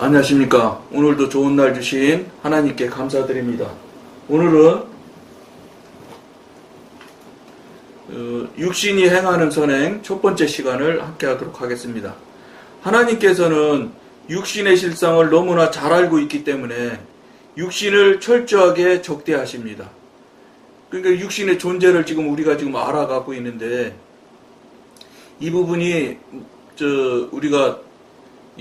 안녕하십니까. 오늘도 좋은 날 주신 하나님께 감사드립니다. 오늘은 육신이 행하는 선행 첫 번째 시간을 함께 하도록 하겠습니다. 하나님께서는 육신의 실상을 너무나 잘 알고 있기 때문에 육신을 철저하게 적대하십니다. 그러니까 육신의 존재를 우리가 알아가고 있는데, 이 부분이 우리가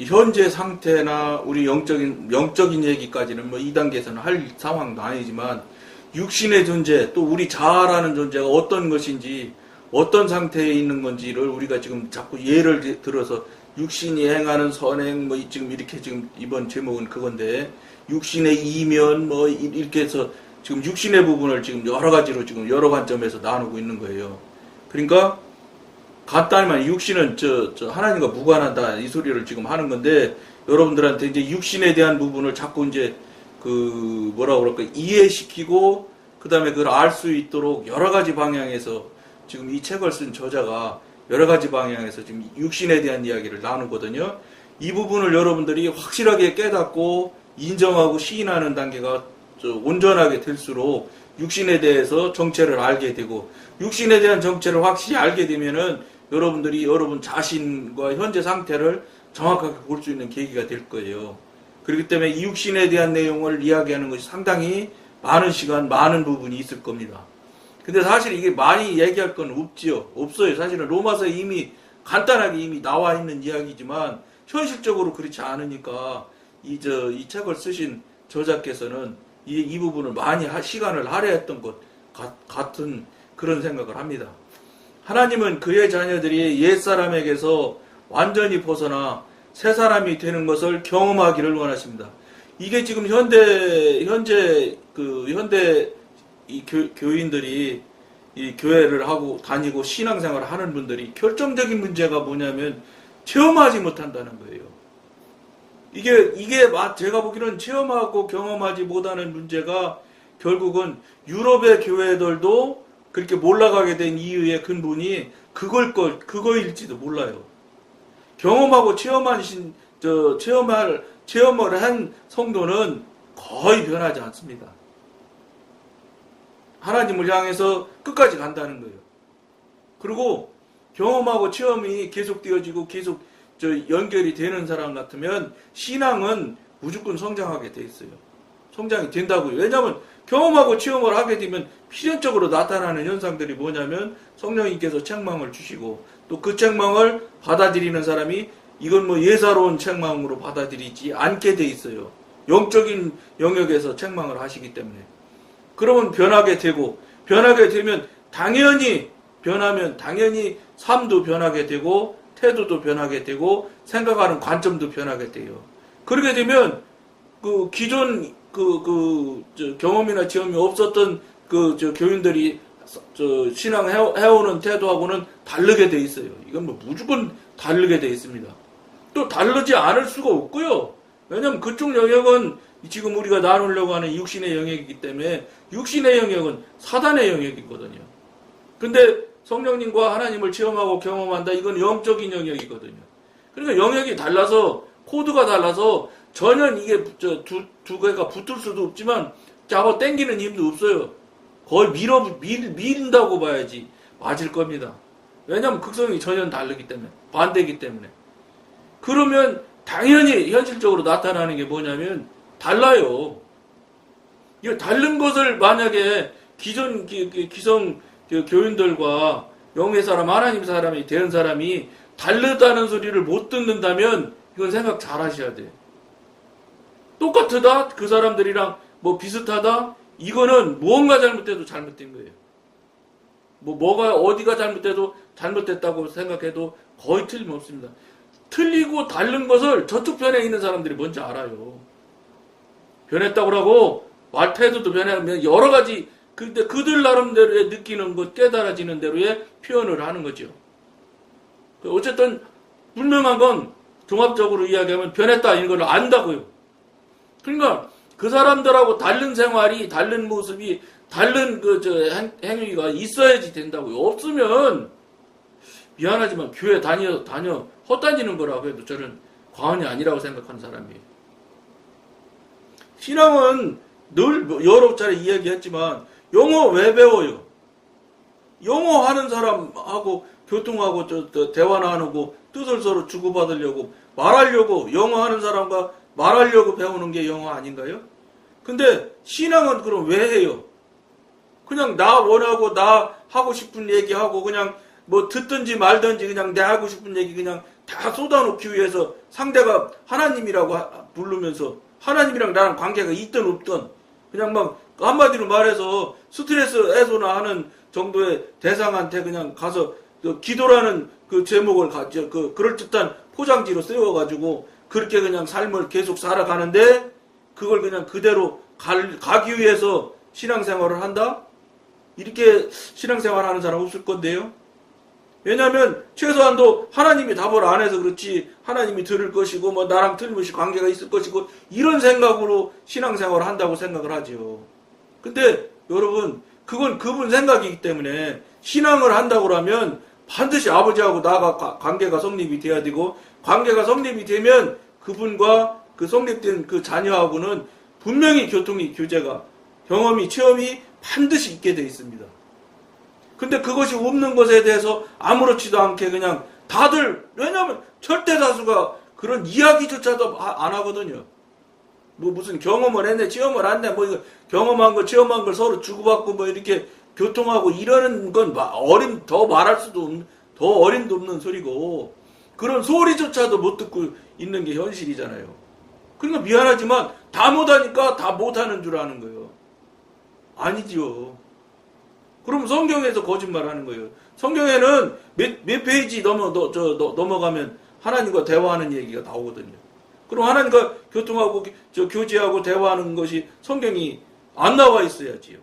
현재 상태나 우리 영적인 얘기까지는 2단계에서는 할 상황도 아니지만, 육신의 존재, 또 우리 자아라는 존재가 어떤 것인지, 어떤 상태에 있는 건지를 우리가 자꾸 예를 들어서 육신이 행하는 선행, 이렇게 이번 제목은 그건데, 육신의 이면, 이렇게 해서 육신의 부분을 여러 가지로 여러 관점에서 나누고 있는 거예요. 그러니까, 간단히 말하면 육신은 하나님과 무관하다, 이 소리를 하는 건데, 여러분들한테 이제 육신에 대한 부분을 자꾸 이해시키고, 그 다음에 그걸 알 수 있도록 여러 가지 방향에서 이 책을 쓴 저자가 여러 가지 방향에서 육신에 대한 이야기를 나누거든요. 이 부분을 여러분들이 확실하게 깨닫고 인정하고 시인하는 단계가 온전하게 될수록 육신에 대해서 정체를 알게 되고, 육신에 대한 정체를 확실히 알게 되면은 여러분들이 여러분 자신과 현재 상태를 정확하게 볼 수 있는 계기가 될 거예요. 그렇기 때문에 이 육신에 대한 내용을 이야기하는 것이 상당히 많은 시간, 많은 부분이 있을 겁니다. 근데 사실 이게 많이 얘기할 건 없어요. 사실은 로마서에 이미 간단하게 이미 나와 있는 이야기지만, 현실적으로 그렇지 않으니까 이 책을 쓰신 저자께서는 이 부분을 많이 시간을 할애했던 것 같은 그런 생각을 합니다. 하나님은 그의 자녀들이 옛사람에게서 완전히 벗어나 새 사람이 되는 것을 경험하기를 원하십니다. 이게 현재 교인들이 이 교회를 하고 다니고 신앙생활을 하는 분들이 결정적인 문제가 뭐냐면 체험하지 못한다는 거예요. 이게 제가 보기에는 체험하고 경험하지 못하는 문제가 결국은 유럽의 교회들도 그렇게 몰락하게 된 이유의 근본이 그거일지도 몰라요. 경험하고 체험을 한 성도는 거의 변하지 않습니다. 하나님을 향해서 끝까지 간다는 거예요. 그리고 경험하고 체험이 계속되어지고 계속 연결이 되는 사람 같으면 신앙은 무조건 성장하게 돼 있어요. 성장이 된다고요. 왜냐하면 경험하고 체험을 하게 되면 필연적으로 나타나는 현상들이 뭐냐면, 성령님께서 책망을 주시고, 또 그 책망을 받아들이는 사람이 이건 예사로운 책망으로 받아들이지 않게 돼 있어요. 영적인 영역에서 책망을 하시기 때문에. 그러면 변하게 되고, 변하게 되면 당연히 삶도 변하게 되고, 태도도 변하게 되고, 생각하는 관점도 변하게 돼요. 그렇게 되면 기존 경험이나 체험이 없었던 교인들이 신앙 해오는 태도하고는 다르게 돼 있어요. 이건 무조건 다르게 돼 있습니다. 또 다르지 않을 수가 없고요. 왜냐면 그쪽 영역은 지금 우리가 나누려고 하는 육신의 영역이기 때문에, 육신의 영역은 사단의 영역이거든요. 근데 성령님과 하나님을 체험하고 경험한다, 이건 영적인 영역이거든요. 그러니까 영역이 달라서, 코드가 달라서 전혀 이게 두 개가 붙을 수도 없지만 잡아 당기는 힘도 없어요. 거의 밀린다고 봐야지 맞을 겁니다. 왜냐하면 극성이 전혀 다르기 때문에, 반대이기 때문에. 그러면 당연히 현실적으로 나타나는 게 뭐냐면 달라요. 이 다른 것을 만약에 기성 교인들과 영의 사람, 하나님 사람이 된 사람이 다르다는 소리를 못 듣는다면 이건 생각 잘 하셔야 돼요. 똑같다? 그 사람들이랑 비슷하다? 이거는 무언가 잘못돼도 잘못된 거예요. 어디가 잘못돼도 잘못됐다고 생각해도 거의 틀림없습니다. 틀리고 다른 것을 저쪽 편에 있는 사람들이 뭔지 알아요. 변했다고 하고, 말 태도도 변하면 여러 가지, 근데 그들 나름대로의 느끼는 것, 깨달아지는 대로의 표현을 하는 거죠. 어쨌든, 분명한 건 종합적으로 이야기하면 변했다, 이런 걸 안다고요. 그러니까, 그 사람들하고 다른 생활이, 다른 모습이, 다른 행위가 있어야지 된다고요. 없으면, 미안하지만 교회 다녀 헛다니는 거라고 해도 저는 과언이 아니라고 생각하는 사람이에요. 신앙은 늘 여러 차례 이야기했지만 영어 왜 배워요? 영어 하는 사람하고 교통하고 대화나 하고 뜻을 서로 주고받으려고 말하려고 영어 하는 사람과 말하려고 배우는 게 영어 아닌가요? 근데 신앙은 그럼 왜 해요? 그냥 나 원하고 나 하고 싶은 얘기하고 그냥 뭐 듣든지 말든지 그냥 내 하고 싶은 얘기 그냥 다 쏟아놓기 위해서 상대가 하나님이라고 부르면서 하나님이랑 나랑 관계가 있든 없든 그냥 막 한마디로 말해서 스트레스 해소나 하는 정도의 대상한테 그냥 가서 기도라는 그 제목을 가져 그럴듯한 포장지로 세워가지고 그렇게 그냥 삶을 계속 살아가는데 그걸 그냥 그대로 가기 위해서 신앙생활을 한다? 이렇게 신앙생활하는 사람 없을 건데요. 왜냐하면 최소한도 하나님이 답을 안 해서 그렇지 하나님이 들을 것이고 뭐 나랑 틀림없이 관계가 있을 것이고 이런 생각으로 신앙생활을 한다고 생각을 하죠. 근데 여러분 그건 그분 생각이기 때문에 신앙을 한다고 하면 반드시 아버지하고 나가 관계가 성립이 돼야 되고 관계가 성립이 되면 그분과 그 성립된 그 자녀하고는 분명히 교제가 경험이 체험이 반드시 있게 돼 있습니다. 근데 그것이 없는 것에 대해서 아무렇지도 않게 그냥 다들 왜냐하면 절대 다수가 그런 이야기조차도 안 하거든요. 뭐 무슨 경험을 했네, 체험을 안 했네, 뭐 이거 경험한 거, 체험한 걸 서로 주고받고 뭐 이렇게 교통하고 이러는 건 더 말할 수도 없는, 더 어림도 없는 소리고 그런 소리조차도 못 듣고 있는 게 현실이잖아요. 그러니까 미안하지만 다 못하니까 다 못하는 줄 아는 거예요. 아니지요. 그럼 성경에서 거짓말하는 거예요. 성경에는 몇 페이지 넘어가면 하나님과 대화하는 얘기가 나오거든요. 그럼 하나님과 교통하고 교제하고 대화하는 것이 성경이 안 나와 있어야지요.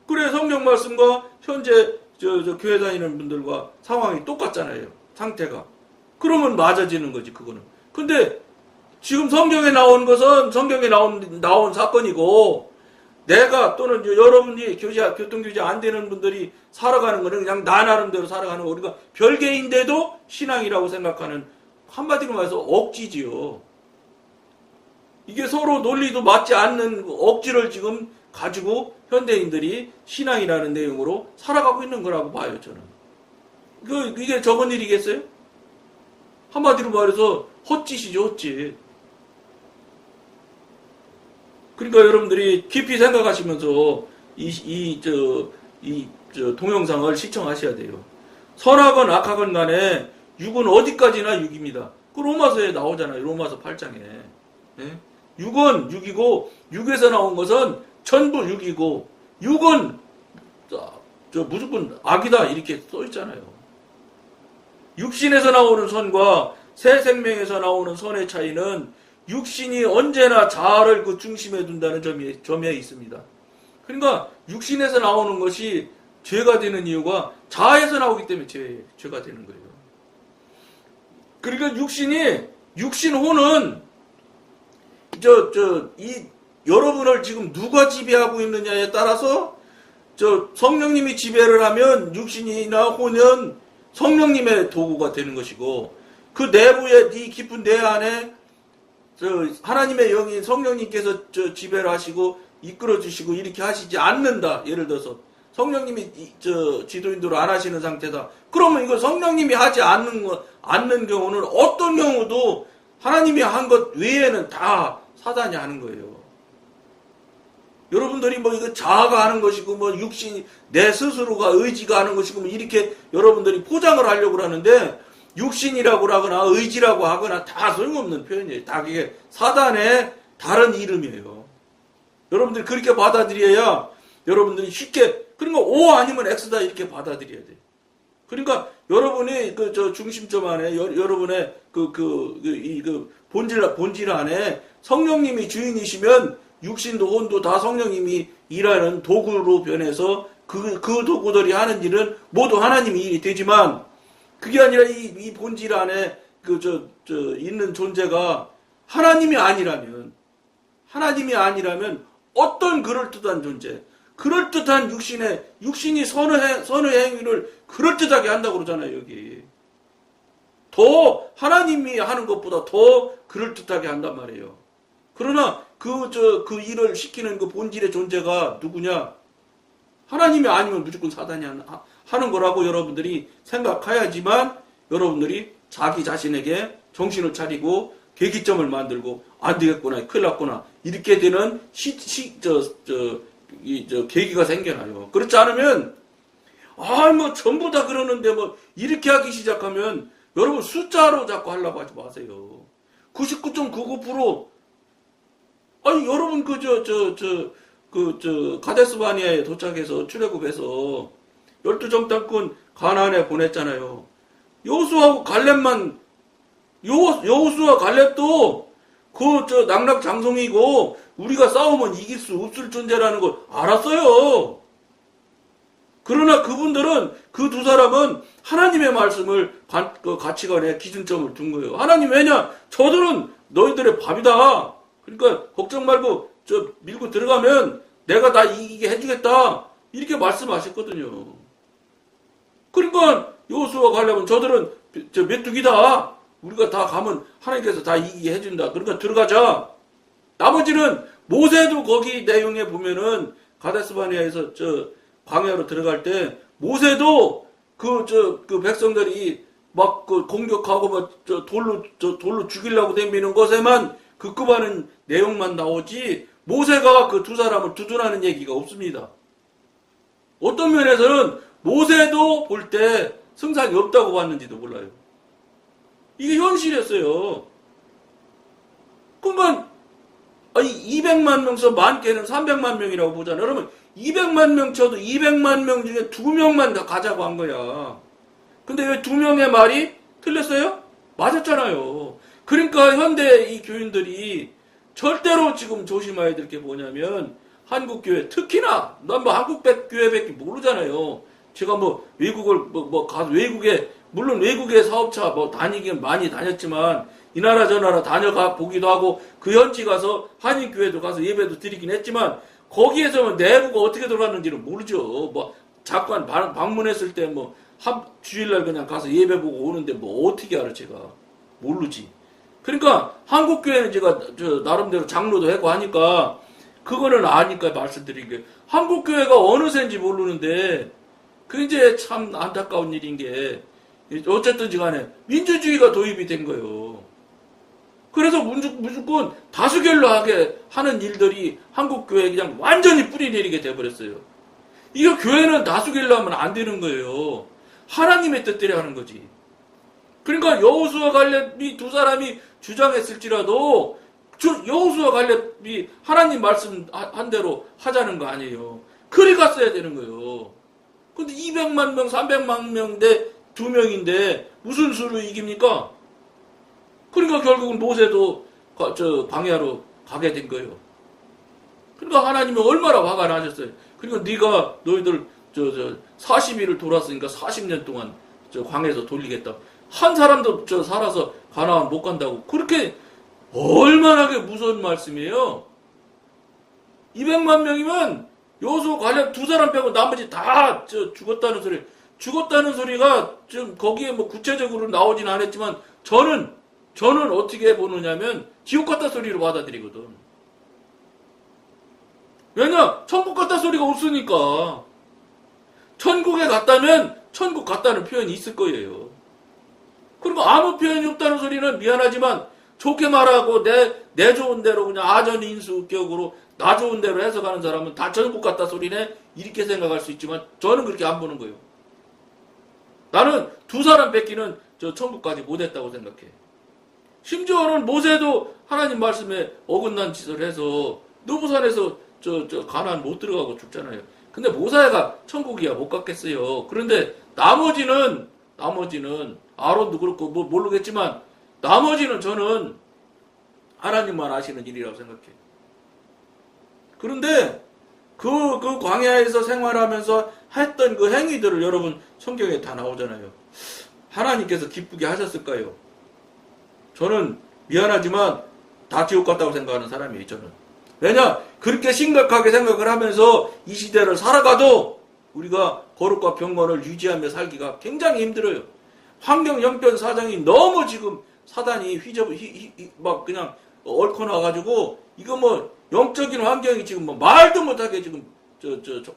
그래 성경 말씀과 현재 교회 다니는 분들과 상황이 똑같잖아요. 상태가. 그러면 맞아지는 거지 그거는. 근데 지금 성경에 나온 것은 성경에 나온 사건이고 내가 또는 여러분이 교통교제 안 되는 분들이 살아가는 거는 그냥 나 나름대로 살아가는 거 우리가 별개인데도 신앙이라고 생각하는 한마디로 말해서 억지지요. 이게 서로 논리도 맞지 않는 억지를 지금 가지고 현대인들이 신앙이라는 내용으로 살아가고 있는 거라고 봐요 저는. 이게 적은 일이겠어요? 한마디로 말해서 헛짓이죠 헛짓. 그러니까 여러분들이 깊이 생각하시면서 이 동영상을 시청하셔야 돼요. 선하건 악하건 간에 육은 어디까지나 육입니다. 그 로마서에 나오잖아요. 로마서 8장에. 네? 육은 육이고 육에서 나온 것은 전부 육이고 육은 무조건 악이다 이렇게 써 있잖아요. 육신에서 나오는 선과 새 생명에서 나오는 선의 차이는 육신이 언제나 자아를 그 중심에 둔다는 점에 있습니다. 그러니까 육신에서 나오는 것이 죄가 되는 이유가 자아에서 나오기 때문에 죄가 되는 거예요. 그러니까 육신호는 여러분을 지금 누가 지배하고 있느냐에 따라서 성령님이 지배를 하면 육신이나 호는 성령님의 도구가 되는 것이고 그 내부에 이 깊은 내 안에 하나님의 영인 성령님께서 지배를 하시고 이끌어 주시고 이렇게 하시지 않는다. 예를 들어서 성령님이 지도인도를 안 하시는 상태다. 그러면 이거 성령님이 하지 않는 경우는 어떤 경우도 하나님이 한 것 외에는 다 사단이 하는 거예요. 여러분들이 뭐 이거 자아가 하는 것이고 뭐 육신 내 스스로가 의지가 하는 것이고 뭐 이렇게 여러분들이 포장을 하려고 하는데 육신이라고 하거나 의지라고 하거나 다 소용없는 표현이에요. 다 그게 사단의 다른 이름이에요. 여러분들이 그렇게 받아들여야 여러분들이 쉽게 그러니까 O 아니면 X다 이렇게 받아들여야 돼요. 그러니까 여러분이 중심점 안에 여러분의 본질 안에 성령님이 주인이시면 육신도 혼도 다 성령님이 일하는 도구로 변해서 그 도구들이 하는 일은 모두 하나님이 일이 되지만 그게 아니라 이 본질 안에 있는 존재가 하나님이 아니라면 어떤 그럴듯한 존재, 그럴듯한 육신이 선의 행위를 그럴듯하게 한다고 그러잖아요, 여기. 더 하나님이 하는 것보다 더 그럴듯하게 한단 말이에요. 그러나 그 일을 시키는 그 본질의 존재가 누구냐? 하나님이 아니면 무조건 사단이 하는 거라고 여러분들이 생각해야지만 여러분들이 자기 자신에게 정신을 차리고 계기점을 만들고 안 되겠구나, 큰일 났구나, 이렇게 되는 계기가 생겨나요. 그렇지 않으면, 뭐 전부 다 그러는데 뭐 이렇게 하기 시작하면 여러분 숫자로 자꾸 하려고 하지 마세요. 99.99%, 아니, 여러분 가데스 바니아에 도착해서 출애굽해서 12정탐꾼 가나안에 보냈잖아요. 여호수아하고 갈렙만, 여호수아 갈렙도 낙락 장성이고 우리가 싸우면 이길 수 없을 존재라는 걸 알았어요. 그러나 그분들은, 그 두 사람은 하나님의 말씀을 가치관에 기준점을 둔 거예요. 하나님, 왜냐? 저들은 너희들의 밥이다. 그러니까 걱정 말고 밀고 들어가면 내가 다 이기게 해주겠다. 이렇게 말씀하셨거든요. 그러니까 여호수아 갈렙은 저들은 메뚜기다. 우리가 다 가면 하나님께서 다 이기게 해준다. 그러니까 들어가자. 나머지는 모세도 거기 내용에 보면은 가데스 바네아에서 광야로 들어갈 때 모세도 그 백성들이 막 공격하고 막 돌로 죽이려고 덤비는 것에만 급급하는 내용만 나오지 모세가 그 두 사람을 두둔하는 얘기가 없습니다. 어떤 면에서는 모세도 볼 때 승산이 없다고 봤는지도 몰라요. 이게 현실이었어요. 그러면 200만 명서 많게는 300만 명이라고 보잖아요. 그러면 200만 명 쳐도 200만 명 중에 2명만 다 가자고 한 거야. 근데 왜 2명의 말이 틀렸어요? 맞았잖아요. 그러니까 현대 이 교인들이 절대로 지금 조심해야 될 게 뭐냐면, 한국교회, 특히나 난 뭐 한국 교회밖에 모르잖아요. 제가 뭐 외국을 가서 외국에, 물론 외국의 사업차 뭐 다니긴 많이 다녔지만 이 나라 저 나라 다녀가 보기도 하고 그 현지 가서 한인교회도 가서 예배도 드리긴 했지만 거기에서는 내부가 어떻게 들어갔는지는 모르죠. 뭐 잠깐 방문했을 때 뭐 주일날 그냥 가서 예배 보고 오는데 뭐 어떻게 알아, 제가. 모르지. 그러니까 한국교회는 제가 나름대로 장로도 하고 하니까 그거는 아니까 말씀드린 게, 한국교회가 어느 새인지 모르는데 그게 이제 참 안타까운 일인 게, 어쨌든지 간에 민주주의가 도입이 된 거예요. 그래서 무조건 다수결로 하게 하는 일들이 한국교회에 그냥 완전히 뿌리내리게 돼버렸어요. 이거 교회는 다수결로 하면 안 되는 거예요. 하나님의 뜻대로 하는 거지. 그러니까 여호수아 갈렙이 두 사람이 주장했을지라도 여호수아 갈렙이 하나님 말씀한 대로 하자는 거 아니에요. 그리 갔어야 되는 거예요. 근데 200만 명, 300만 명 대 2명인데 무슨 수로 이깁니까? 그러니까 결국은 모세도 광야로 가게 된 거예요. 그러니까 하나님이 얼마나 화가 나셨어요. 그러니까 너희들 40일을 돌았으니까 40년 동안 광야에서 돌리겠다. 한 사람도 살아서 가나안 못 간다고. 그렇게 얼마나 무서운 말씀이에요. 200만 명이면 여호수아 갈렙 두 사람 빼고 나머지 다 죽었다는 소리. 죽었다는 소리가 좀 거기에 뭐 구체적으로 나오진 않았지만 저는 어떻게 보느냐면 지옥 갔다 소리로 받아들이거든. 왜냐? 천국 갔다 소리가 없으니까. 천국에 갔다면 천국 갔다는 표현이 있을 거예요. 그리고 아무 표현이 없다는 소리는 미안하지만 좋게 말하고 내 좋은 대로 그냥 아전인수격으로 나 좋은 대로 해석하는 사람은 다 천국 갔다 소리네, 이렇게 생각할 수 있지만 저는 그렇게 안 보는 거예요. 나는 두 사람 뺏기는 천국까지 못했다고 생각해. 심지어는 모세도 하나님 말씀에 어긋난 짓을 해서 느부산에서 가나안 못 들어가고 죽잖아요. 근데 모세가 천국이야 못 갔겠어요. 그런데 나머지는 아론도 그렇고 뭐 모르겠지만 나머지는 저는 하나님만 아시는 일이라고 생각해. 그런데 그 광야에서 생활하면서 했던 그 행위들을 여러분 성경에 다 나오잖아요. 하나님께서 기쁘게 하셨을까요? 저는 미안하지만 다 지옥 같다고 생각하는 사람이에요, 저는. 왜냐? 그렇게 심각하게 생각을 하면서 이 시대를 살아가도 우리가 거룩과 경건을 유지하며 살기가 굉장히 힘들어요. 환경 형편 사정이 너무 지금 사단이 막 그냥 얽혀 놔가지고 이거 뭐 영적인 환경이 지금 뭐 말도 못하게 지금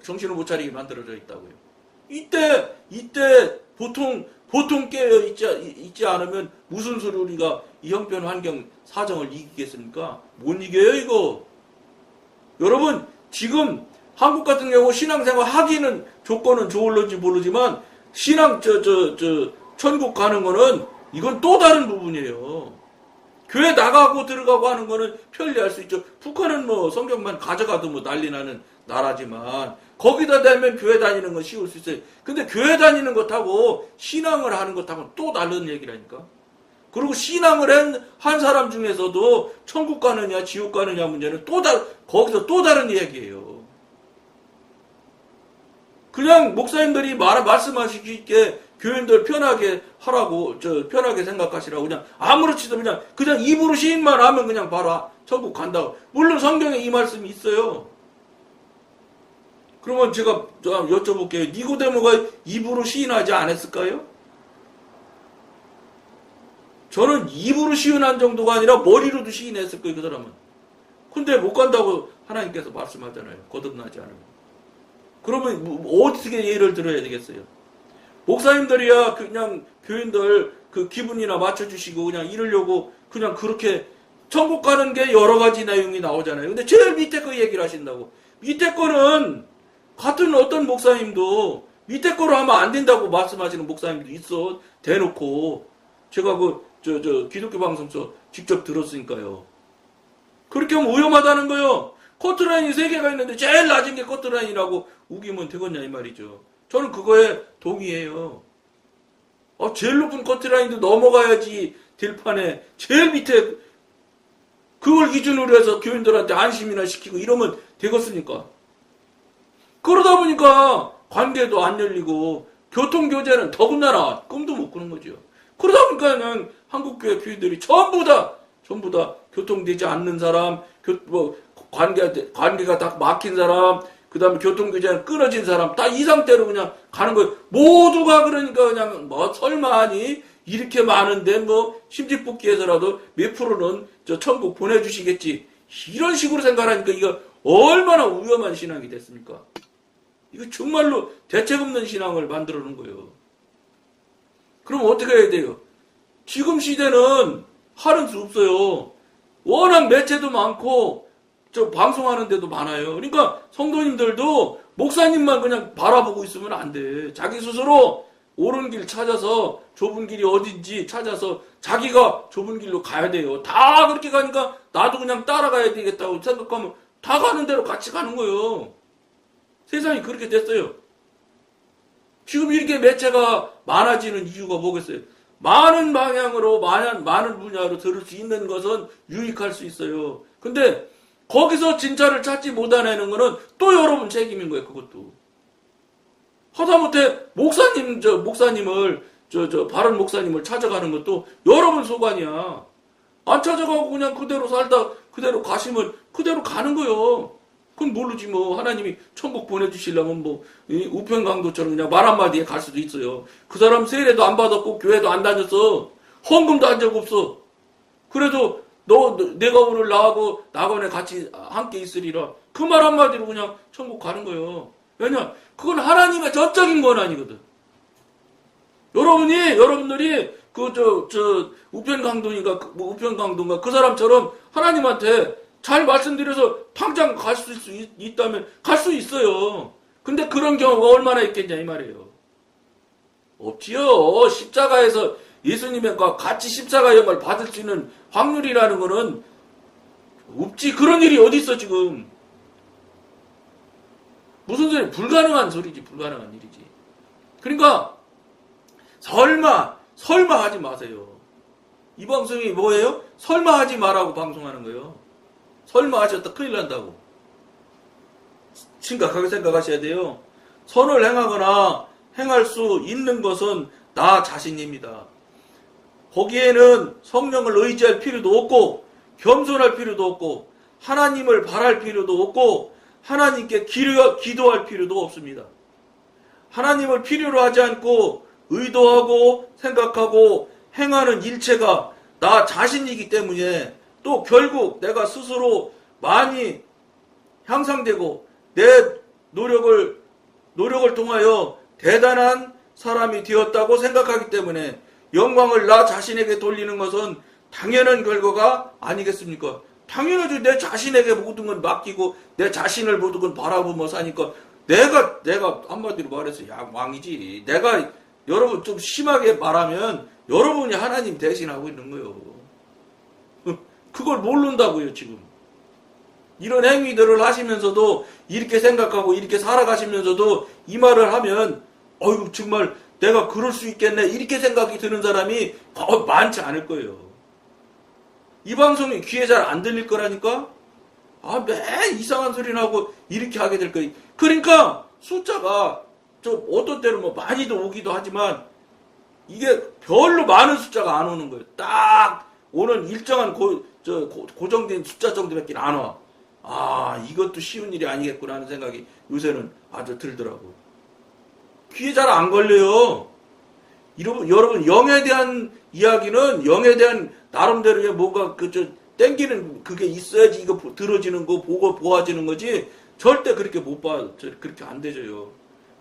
정신을 못 차리게 만들어져 있다고요. 이때 보통 깨어 있지 않으면 무슨 수로 우리가 이 형편 환경 사정을 이기겠습니까? 못 이겨요 이거. 여러분 지금 한국 같은 경우 신앙생활 하기는 조건은 좋을런지 모르지만 신앙 천국 가는 거는 이건 또 다른 부분이에요. 교회 나가고 들어가고 하는 거는 편리할 수 있죠. 북한은 뭐 성경만 가져가도 뭐 난리 나는 나라지만 거기다 대면 교회 다니는 건 쉬울 수 있어요. 근데 교회 다니는 것하고 신앙을 하는 것하고는 또 다른 얘기라니까. 그리고 신앙을 한 사람 중에서도 천국 가느냐 지옥 가느냐 문제는 거기서 또 다른 얘기예요. 그냥 목사님들이 말씀하시기에 교인들 편하게 하라고, 편하게 생각하시라고 그냥 아무렇지도 그냥 입으로 시인만 하면 그냥 바로 천국 간다고. 물론 성경에 이 말씀이 있어요. 그러면 제가 여쭤볼게요. 니고데모가 입으로 시인하지 않았을까요? 저는 입으로 시인한 정도가 아니라 머리로도 시인했을 거예요, 그 사람은. 근데 못 간다고 하나님께서 말씀하잖아요. 거듭나지 않으면. 그러면 어떻게 예를 들어야 되겠어요? 목사님들이야 그냥 교인들 그 기분이나 맞춰주시고 그냥 이러려고 그냥 그렇게 천국 가는 게 여러 가지 내용이 나오잖아요. 근데 제일 밑에 그 얘기를 하신다고. 밑에 거는 같은 어떤 목사님도 밑에 거로 하면 안 된다고 말씀하시는 목사님도 있어. 대놓고. 제가 기독교 방송서 직접 들었으니까요. 그렇게 하면 위험하다는 거요. 커트라인이 3개가 있는데 제일 낮은 게 커트라인이라고 우기면 되겠냐 이 말이죠. 저는 그거에 동의해요. 제일 높은 커트라인도 넘어가야지 될 판에 제일 밑에 그걸 기준으로 해서 교인들한테 안심이나 시키고 이러면 되겠습니까? 그러다 보니까 관계도 안 열리고 교통교제는 더군다나 꿈도 못 꾸는 거죠. 그러다 보니까 그냥 한국교회 교인들이 전부 다 교통되지 않는 사람, 관계가 다 막힌 사람, 그 다음에 교통교제는 끊어진 사람, 다 이 상태로 그냥 가는 거예요. 모두가 그러니까 그냥 설마 하니 이렇게 많은데 심지뽑기해서라도 몇 프로는 천국 보내주시겠지. 이런 식으로 생각하니까 이거 얼마나 위험한 신앙이 됐습니까? 이거 정말로 대책 없는 신앙을 만들어 놓은 거예요. 그럼 어떻게 해야 돼요? 지금 시대는 하는 수 없어요. 워낙 매체도 많고 방송하는 데도 많아요. 그러니까 성도님들도 목사님만 그냥 바라보고 있으면 안 돼. 자기 스스로 옳은 길 찾아서 좁은 길이 어딘지 찾아서 자기가 좁은 길로 가야 돼요. 다 그렇게 가니까 나도 그냥 따라가야 되겠다고 생각하면 다 가는 대로 같이 가는 거예요. 세상이 그렇게 됐어요. 지금 이렇게 매체가 많아지는 이유가 뭐겠어요? 많은 방향으로 많은 분야로 들을 수 있는 것은 유익할 수 있어요. 근데 거기서 진짜를 찾지 못해내는 거는 또 여러분 책임인 거예요. 그것도. 하다못해 목사님을 바른 목사님을 찾아가는 것도 여러분 소관이야. 안 찾아가고 그냥 그대로 살다 그대로 가시면 그대로 가는 거예요. 그건 모르지 하나님이 천국 보내주시려면 우편강도처럼 그냥 말 한마디에 갈 수도 있어요. 그 사람 세례도 안 받았고 교회도 안 다녔어. 헌금도 한 적 없어. 그래도 내가 오늘 나하고 낙원에 같이 함께 있으리라. 그 말 한마디로 그냥 천국 가는 거예요. 왜냐? 그건 하나님의 전적인 권한이거든. 여러분들이 우편강도인가 그 사람처럼 하나님한테 잘 말씀드려서 당장 갈 수 있다면 갈 수 있어요. 근데 그런 경우가 얼마나 있겠냐 이 말이에요. 없지요. 십자가에서 예수님과 같이 십자가 영을 받을 수 있는 확률이라는 거는 없지. 그런 일이 어디 있어 지금. 무슨 소리? 불가능한 소리지. 불가능한 일이지. 그러니까 설마 하지 마세요. 이 방송이 뭐예요? 설마 하지 마라고 방송하는 거예요. 설마 하셨다 큰일 난다고. 심각하게 생각하셔야 돼요. 선을 행하거나 행할 수 있는 것은 나 자신입니다. 거기에는 성령을 의지할 필요도 없고 겸손할 필요도 없고 하나님을 바랄 필요도 없고 하나님께 기도할 필요도 없습니다. 하나님을 필요로 하지 않고 의도하고 생각하고 행하는 일체가 나 자신이기 때문에 또 결국 내가 스스로 많이 향상되고 내 노력을 통하여 대단한 사람이 되었다고 생각하기 때문에 영광을 나 자신에게 돌리는 것은 당연한 결과가 아니겠습니까? 당연하죠. 내 자신에게 모든 건 맡기고 내 자신을 모든 건 바라보며 사니까 내가 한마디로 말해서 왕이지. 내가 여러분 좀 심하게 말하면 여러분이 하나님 대신하고 있는 거예요. 그걸 모른다고요, 지금. 이런 행위들을 하시면서도 이렇게 생각하고 이렇게 살아가시면서도 이 말을 하면 어휴 정말 내가 그럴 수 있겠네 이렇게 생각이 드는 사람이 많지 않을 거예요. 이 방송이 귀에 잘 안 들릴 거라니까. 매 이상한 소리 나고 이렇게 하게 될 거예요. 그러니까 숫자가 좀 어떤 때는 뭐 많이도 오기도 하지만 이게 별로 많은 숫자가 안 오는 거예요. 딱 오는 일정한 고정된 숫자 정도밖에 안 와. 이것도 쉬운 일이 아니겠구나 하는 생각이 요새는 아주 들더라고요. 귀에 잘 안 걸려요. 여러분, 영에 대한 이야기는 영에 대한 나름대로의 뭔가 땡기는 그게 있어야지 이거 들어지는 거, 보고 보아지는 거지 절대 그렇게 못 봐. 그렇게 안 되져요.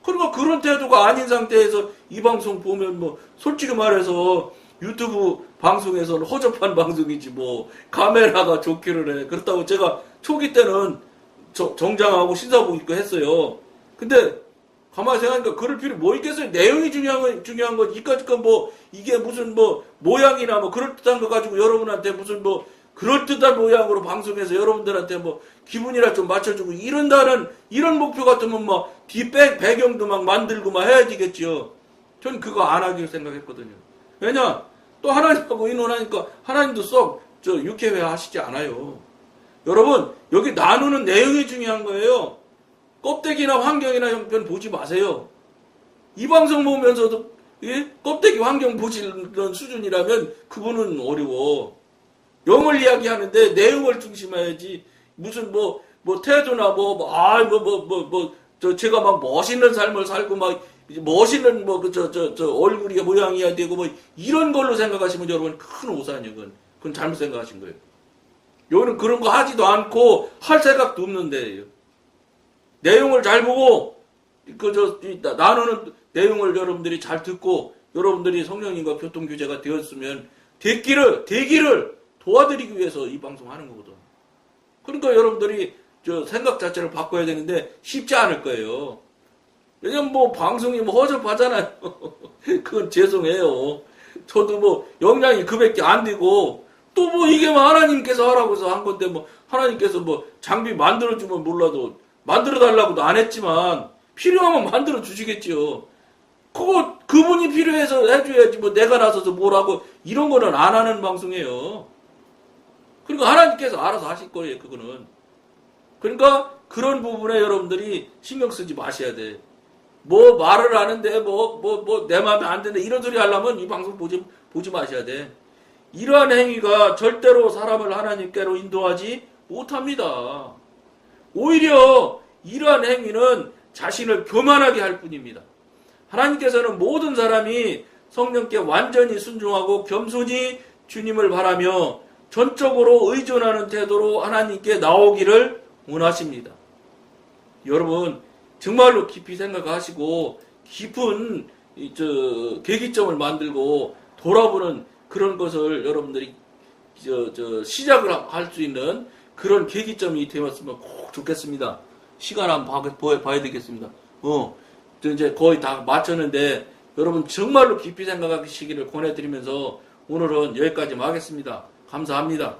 그러니까 그런 태도가 아닌 상태에서 이 방송 보면 뭐, 솔직히 말해서 유튜브 방송에서는 허접한 방송이지 뭐, 카메라가 좋기를 해. 그렇다고 제가 초기 때는 정장하고 신사복 입고 했어요. 근데 가만히 생각하니까 그럴 필요 뭐 있겠어요. 내용이 중요한 건 이까짓 건 뭐 이게 무슨 뭐 모양이나 뭐 그럴듯한 거 가지고 여러분한테 무슨 뭐 그럴듯한 모양으로 방송해서 여러분들한테 뭐 기분이나 좀 맞춰주고 이런다는 이런 목표 같으면 뭐 배경도 막 만들고 막 해야 되겠지요. 전 그거 안 하기로 생각했거든요. 왜냐 또 하나님하고 의논하니까 하나님도 썩 육회회 하시지 않아요. 여러분 여기 나누는 내용이 중요한 거예요. 껍데기나 환경이나 형편 보지 마세요. 이 방송 보면서도 껍데기 환경 보시는 수준이라면 그분은 어려워. 영을 이야기하는데 내용을 중심해야지. 무슨 뭐 태도나 제가 막 멋있는 삶을 살고 막 멋있는 얼굴이 모양이어야 되고 뭐 이런 걸로 생각하시면 여러분 큰 오산이요. 그건 잘못 생각하신 거예요. 여기는 그런 거 하지도 않고 할 생각도 없는데요. 내용을 잘 보고 나누는 내용을 여러분들이 잘 듣고 여러분들이 성령님과 교통교제가 되었으면 되기를 도와드리기 위해서 이 방송하는 거거든. 그러니까 여러분들이 생각 자체를 바꿔야 되는데 쉽지 않을 거예요. 왜냐면 뭐 방송이 뭐 허접하잖아요. 그건 죄송해요. 저도 뭐 역량이 그밖에 안 되고 또 뭐 이게 뭐 하나님께서 하라고 해서 한 건데 뭐 하나님께서 뭐 장비 만들어주면 몰라도 만들어달라고도 안 했지만 필요하면 만들어 주시겠지요. 그분이 필요해서 해줘야지 뭐 내가 나서서 뭐라고 이런 거는 안 하는 방송이에요. 그러니까 하나님께서 알아서 하실 거예요. 그거는. 그러니까 그런 부분에 여러분들이 신경 쓰지 마셔야 돼. 뭐 말을 하는데 내 마음에 안 드는데 이런 소리 하려면 이 방송 보지 마셔야 돼. 이러한 행위가 절대로 사람을 하나님께로 인도하지 못합니다. 오히려 이러한 행위는 자신을 교만하게 할 뿐입니다. 하나님께서는 모든 사람이 성령께 완전히 순종하고 겸손히 주님을 바라며 전적으로 의존하는 태도로 하나님께 나오기를 원하십니다. 여러분 정말로 깊이 생각하시고 깊은 계기점을 만들고 돌아보는 그런 것을 여러분들이 시작을 할 수 있는 그런 계기점이 되었으면 꼭 좋겠습니다. 시간 한번 봐야 되겠습니다. 이제 거의 다 마쳤는데 여러분 정말로 깊이 생각하시기를 권해드리면서 오늘은 여기까지 하겠습니다. 감사합니다.